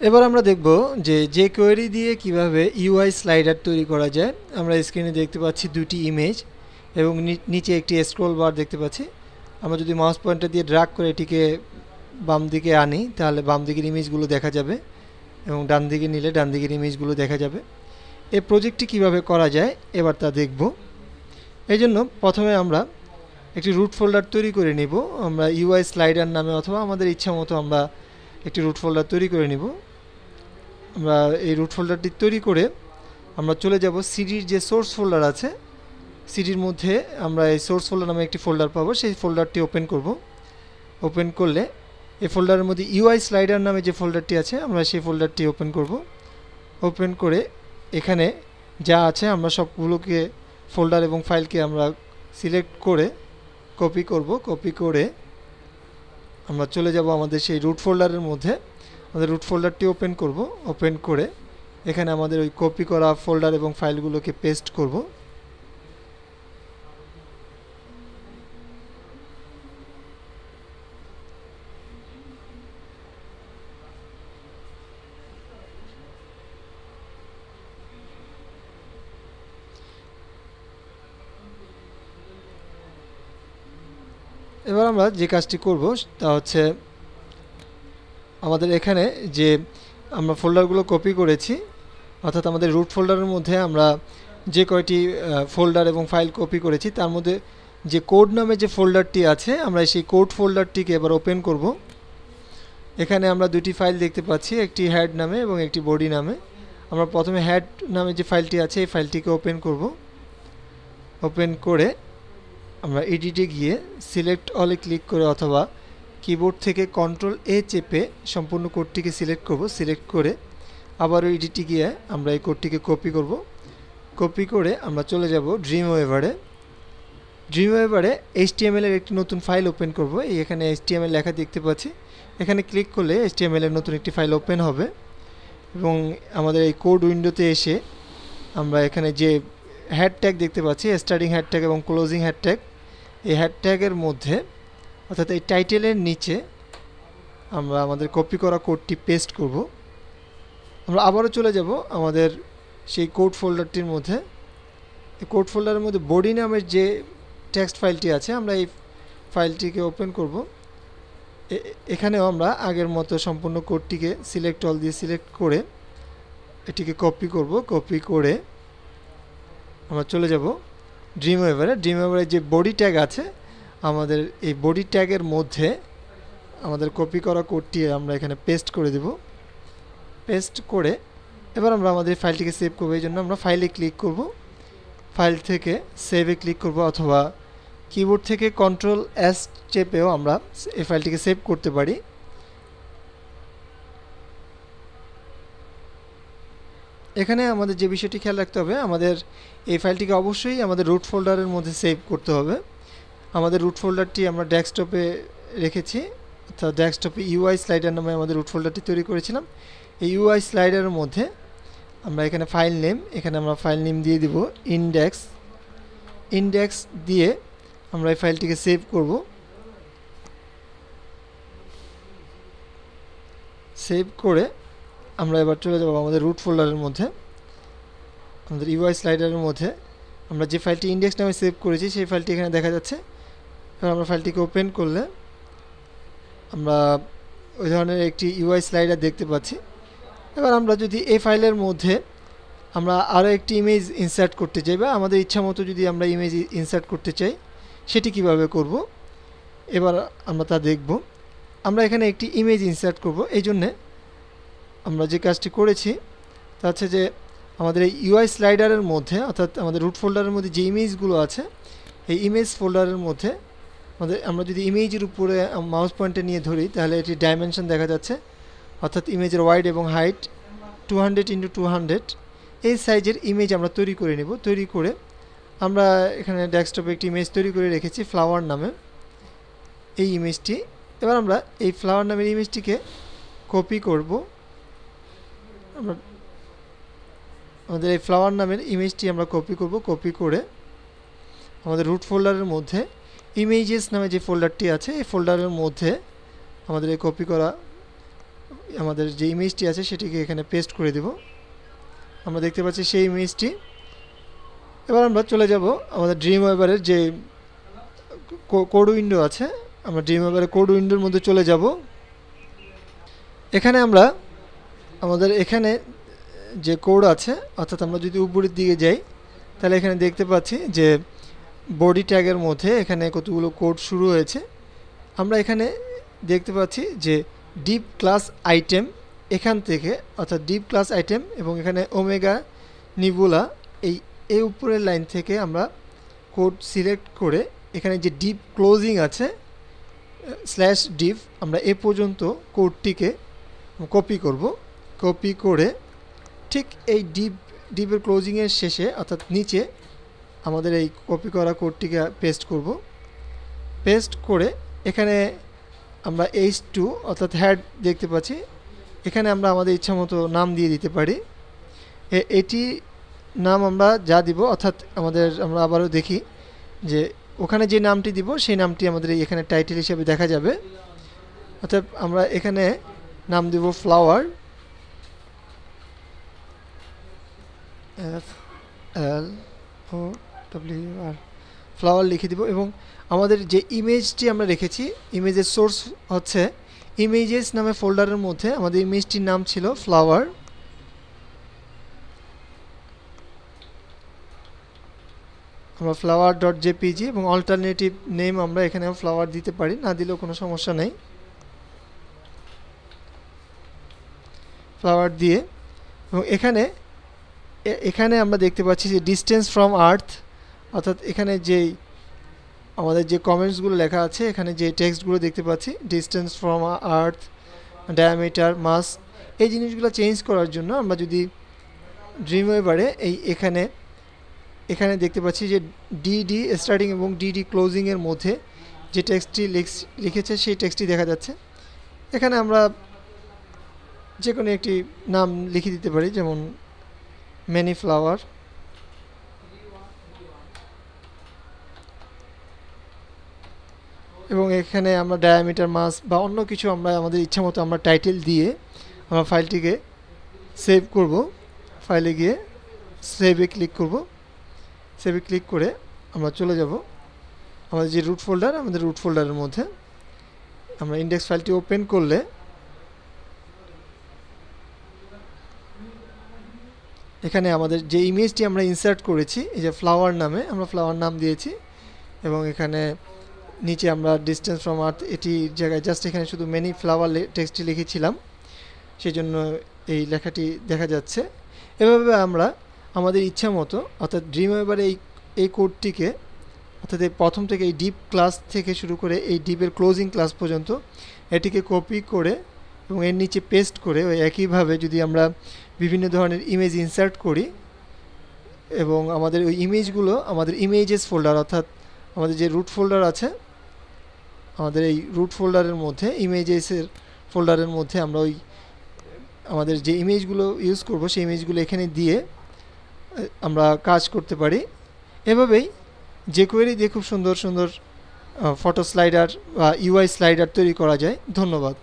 এবার আমরা দেখব যে কোয়েরি দিয়ে কিভাবে ইউআই স্লাইডার তৈরি করা যায়। আমরা স্ক্রিনে দেখতে পাচ্ছি দুটি ইমেজ এবং নিচে একটি স্ক্রল বার দেখতে পাচ্ছি। আমরা যদি মাউস পয়েন্টার দিয়ে ড্র্যাগ করে এটিকে বাম দিকে আনি তাহলে বাম দিকের ইমেজগুলো দেখা যাবে এবং ডান দিকে নিলে ডান দিকের ইমেজগুলো দেখা যাবে। এই প্রজেক্টটি কিভাবে করা যায় এবার তা দেখব। এই জন্য প্রথমে আমরা একটি রুট ফোল্ডার তৈরি করে নিব। আমরা ইউআই স্লাইডার নামে অথবা আমাদের ইচ্ছা মতো আমরা একটি রুট ফোল্ডার তৈরি করে নিব। আমরা এই রুট ফোল্ডারটি তৈরি করে আমরা চলে যাব সিডির যে সোর্স ফোল্ডার আছে, সিডির মধ্যে আমরা এই সোর্স ফোল্ডার নামে একটি ফোল্ডার পাবো। সেই ফোল্ডারটি ওপেন করব। ওপেন করলে এই ফোল্ডারের মধ্যে ইউআই স্লাইডার নামে যে ফোল্ডারটি আছে আমরা সেই ফোল্ডারটি ওপেন করব। ওপেন করে এখানে যা আছে আমরা সবগুলোকে ফোল্ডার এবং ফাইলকে আমরা সিলেক্ট করে কপি করব। কপি করে আমরা চলে যাব আমাদের সেই রুট ফোল্ডারের মধ্যে। আমাদের রুট ফোল্ডারটি ওপেন করব। ওপেন করে এখানে আমাদের ওই কপি করা ফোল্ডার এবং ফাইলগুলোকে পেস্ট করব। এবার আমরা যে কাজটি করব তা হচ্ছে আমাদের এখানে যে আমরা ফোল্ডারগুলো কপি করেছি, অর্থাৎ আমাদের রুট ফোল্ডারের মধ্যে আমরা যে কয়টি ফোল্ডার এবং ফাইল কপি করেছি তার মধ্যে যে কোড নামে যে ফোল্ডারটি আছে আমরা সেই কোড ফোল্ডারটিকে এবার ওপেন করব। এখানে আমরা দুটি ফাইল দেখতে পাচ্ছি, একটি হেড নামে এবং একটি বডি নামে। আমরা প্রথমে হেড নামে যে ফাইলটি আছে এই ফাইলটিকে ওপেন করব। ওপেন করে আমরা এডিটে গিয়ে সিলেক্ট অলে ক্লিক করে অথবা কিবোর্ড থেকে কন্ট্রোল এ চেপে সম্পূর্ণ কোডটিকে সিলেক্ট করব। সিলেক্ট করে আবারও এডিটে গিয়ে আমরা এই কোডটিকে কপি করব। কপি করে আমরা চলে যাব ড্রিমওয়েভারে। ড্রিমওয়েভারে HTML এর একটি নতুন ফাইল ওপেন করব। এখানে HTML লেখা দেখতে পাচ্ছি। এখানে ক্লিক করলে HTML এর নতুন একটি ফাইল ওপেন হবে এবং আমাদের এই কোড উইন্ডোতে এসে আমরা এখানে যে হেড ট্যাগ দেখতে পাচ্ছি, স্টার্টিং হেড ট্যাগ এবং ক্লোজিং হেড ট্যাগ, এই হেড ট্যাগের মধ্যে অর্থাৎ এই টাইটেলের নিচে আমরা আমাদের কপি করা কোডটি পেস্ট করব। আমরা আবারও চলে যাব আমাদের সেই কোড ফোল্ডারটির মধ্যে। এই কোড ফোল্ডারের মধ্যে বডি নামের যে টেক্সট ফাইলটি আছে আমরা এই ফাইলটিকে ওপেন করব। এখানেও আমরা আগের মতো সম্পূর্ণ কোডটিকে সিলেক্ট অল দিয়ে সিলেক্ট করে এটিকে কপি করব। কপি করে আমরা চলে যাব ড্রিমওয়েভারে। ড্রিমওয়েভারে যে বডি ট্যাগ আছে আমাদের এই বডি ট্যাগের মধ্যে আমাদের কপি করা কোডটি আমরা এখানে পেস্ট করে দেব। পেস্ট করে এবার আমরা আমাদের ফাইলটিকে সেভ করব। এই জন্য আমরা ফাইলে ক্লিক করব। ফাইল থেকে সেভে ক্লিক করব অথবা কিবোর্ড থেকে কন্ট্রোল এস চেপেও আমরা এই ফাইলটিকে সেভ করতে পারি। এখানে আমাদের যে বিষয়টি খেয়াল রাখতে হবে, আমাদের এই ফাইলটিকে অবশ্যই আমাদের রুট ফোল্ডারের মধ্যে সেভ করতে হবে। আমাদের রুট ফোল্ডারটি আমরা ডেস্কটপে রেখেছি, অর্থাৎ ডেস্কটপে ইউআই স্লাইডার নামে আমাদের রুট ফোল্ডারটি তৈরি করেছিলাম। এই ইউআই স্লাইডারের মধ্যে আমরা এখানে ফাইল নেম, এখানে আমরা ফাইল নেম দিয়ে দিব ইন্ডেক্স। ইন্ডেক্স দিয়ে আমরা এই ফাইলটিকে সেভ করব। সেভ করে আমরা এবার চলে যাব আমাদের রুট ফোল্ডারের মধ্যে। আমাদের ইউআই স্লাইডারের মধ্যে আমরা যে ফাইলটি ইন্ডেক্স নামে সেভ করেছি সেই ফাইলটি এখানে দেখা যাচ্ছে। এবার আমরা ফাইলটিকে ওপেন করলে আমরা ওই ধরনের একটি ইউআই স্লাইডার দেখতে পাচ্ছি। এবার আমরা যদি এই ফাইলের মধ্যে আমরা আরও একটি ইমেজ ইনসার্ট করতে চাই বা আমাদের ইচ্ছা মতো যদি আমরা ইমেজ ইনসার্ট করতে চাই সেটি কিভাবে করব এবার আমরা তা দেখব। আমরা এখানে একটি ইমেজ ইনসার্ট করব। এই জন্যে আমরা যে কাজটি করেছি তা হচ্ছে যে আমাদের এই ইউআই স্লাইডারের মধ্যে অর্থাৎ আমাদের রুট ফোল্ডারের মধ্যে যে ইমেজগুলো আছে এই ইমেজ ফোল্ডারের মধ্যে আমরা যদি ইমেজের উপরে মাউস পয়েন্টে নিয়ে ধরি তাহলে এটি ডাইমেনশন দেখা যাচ্ছে, অর্থাৎ ইমেজের ওয়াইড এবং হাইট 200x200 এই সাইজের ইমেজ আমরা তৈরি করে নেব। তৈরি করে আমরা এখানে ডেস্কটপে একটি ইমেজ তৈরি করে রেখেছি ফ্লাওয়ার নামে এই ইমেজটি। এবার আমরা এই ফ্লাওয়ার নামের ইমেজটিকে কপি করব। আমরা আমাদের এই ফ্লাওয়ার নামের ইমেজটি আমরা কপি করব। কপি করে আমাদের রুট ফোল্ডারের মধ্যে ইমেজেস নামে যে ফোল্ডারটি আছে এই ফোল্ডারের মধ্যে আমাদের এই কপি করা আমাদের যে ইমেজটি আছে সেটিকে এখানে পেস্ট করে দেব। আমরা দেখতে পাচ্ছি সেই ইমেজটি। এবার আমরা চলে যাব আমাদের ড্রিমওয়েভারের যে কোড উইন্ডো আছে, আমরা ড্রিমওয়েভারের কোড উইন্ডোর মধ্যে চলে যাব। এখানে আমরা আমাদের এখানে যে কোড আছে, অর্থাৎ আমরা যদি উপরের দিকে যাই তাহলে এখানে দেখতে পাচ্ছি যে বডি ট্যাগের মধ্যে এখানে কতগুলো কোড শুরু হয়েছে। আমরা এখানে দেখতে পাচ্ছি যে ডিপ ক্লাস আইটেম, এখান থেকে অর্থাৎ ডিপ ক্লাস আইটেম এবং এখানে ওমেগা নিবুলা এই উপরের লাইন থেকে আমরা কোড সিলেক্ট করে এখানে যে ডিপ ক্লোজিং আছে স্ল্যাশ ডিপ, আমরা এ পর্যন্ত কোডটিকে কপি করব। কপি করে ঠিক এই ডিপের ক্লোজিংয়ের শেষে অর্থাৎ নিচে আমাদের এই কপি করা কোডটিকে পেস্ট করব। পেস্ট করে এখানে আমরা H2 অর্থাৎ হেড দেখতে পাচ্ছি, এখানে আমরা আমাদের ইচ্ছা মতো নাম দিয়ে দিতে পারি। এটি নাম আমরা যা দিব, অর্থাৎ আমরা আবারও দেখি যে ওখানে যে নামটি দিব সেই নামটি আমাদের এখানে টাইটেল হিসেবে দেখা যাবে। অর্থাৎ আমরা এখানে নাম দিব ফ্লাওয়ার, FLOWR, ফ্লাওয়ার লিখে দিব। এবং আমাদের যে ইমেজটি আমরা রেখেছি, ইমেজের সোর্স হচ্ছে ইমেজেস নামে ফোল্ডারের মধ্যে আমাদের ইমেজটির নাম ছিল ফ্লাওয়ার। আমরা flower.jpg এবং অল্টারনেটিভ নেম আমরা এখানে ফ্লাওয়ার দিতে পারি, না দিলেও কোনো সমস্যা নেই। ফ্লাওয়ার দিয়ে এবং এখানে আমরা দেখতে পাচ্ছি যে ডিস্টেন্স ফ্রম আর্থ, অর্থাৎ এখানে যেই আমাদের যে কমেন্টসগুলো লেখা আছে, এখানে যে টেক্সটগুলো দেখতে পাচ্ছি ডিস্টেন্স ফ্রম আর্থ, ডায়ামিটার, মাস, এই জিনিসগুলো চেঞ্জ করার জন্য আমরা যদি ড্রিমওয়েভারে এখানে দেখতে পাচ্ছি যে ডিডি স্টার্টিং এবং ডিডি ক্লোজিংয়ের মধ্যে যে টেক্সটটি লিখেছে সেই টেক্সটটি দেখা যাচ্ছে। এখানে আমরা যে কোনো একটি নাম লিখে দিতে পারি, যেমন মেনি ফ্লাওয়ার। এবং এখানে আমরা ডায়ামিটার, মাস বা অন্য কিছু আমরা আমাদের ইচ্ছা মতো আমরা টাইটেল দিয়ে আমরা ফাইলটিকে সেভ করব। ফাইলে গিয়ে সেভে ক্লিক করব। সেভে ক্লিক করে আমরা চলে যাব আমাদের যে রুট ফোল্ডার, আমাদের রুট ফোল্ডারের মধ্যে আমরা ইন্ডেক্স ফাইলটি ওপেন করলে এখানে আমাদের যে ইমেজটি আমরা ইনসার্ট করেছি, এই যে ফ্লাওয়ার নামে, আমরা ফ্লাওয়ার নাম দিয়েছি। এবং এখানে নিচে আমরা ডিস্টেন্স ফ্রম আর্থ এটি জায়গায় জাস্ট এখানে শুধু মেনি ফ্লাওয়ার টেক্সটটি লিখেছিলাম, সেই জন্য এই লেখাটি দেখা যাচ্ছে। এভাবে আমরা আমাদের ইচ্ছা মতো অর্থাৎ ড্রিমওয়েভারে এই কোডটিকে অর্থাৎ এই প্রথম থেকে এই ডিপ ক্লাস থেকে শুরু করে এই ডিপের ক্লোজিং ক্লাস পর্যন্ত এটিকে কপি করে এবং এর নিচে পেস্ট করে ওই একইভাবে যদি আমরা বিভিন্ন ধরনের ইমেজ ইনসার্ট করি এবং আমাদের ওই ইমেজগুলো আমাদের ইমেজেস ফোল্ডার অর্থাৎ আমাদের যে রুট ফোল্ডার আছে, আমাদের এই রুট ফোল্ডারের মধ্যে ইমেজেসের ফোল্ডারের মধ্যে আমরা ওই আমাদের যে ইমেজগুলো ইউজ করব সেই ইমেজগুলো এখানে দিয়ে আমরা কাজ করতে পারি। এভাবেই jQuery দিয়ে খুব সুন্দর সুন্দর ফটো স্লাইডার বা UI স্লাইডার তৈরি করা যায়। ধন্যবাদ।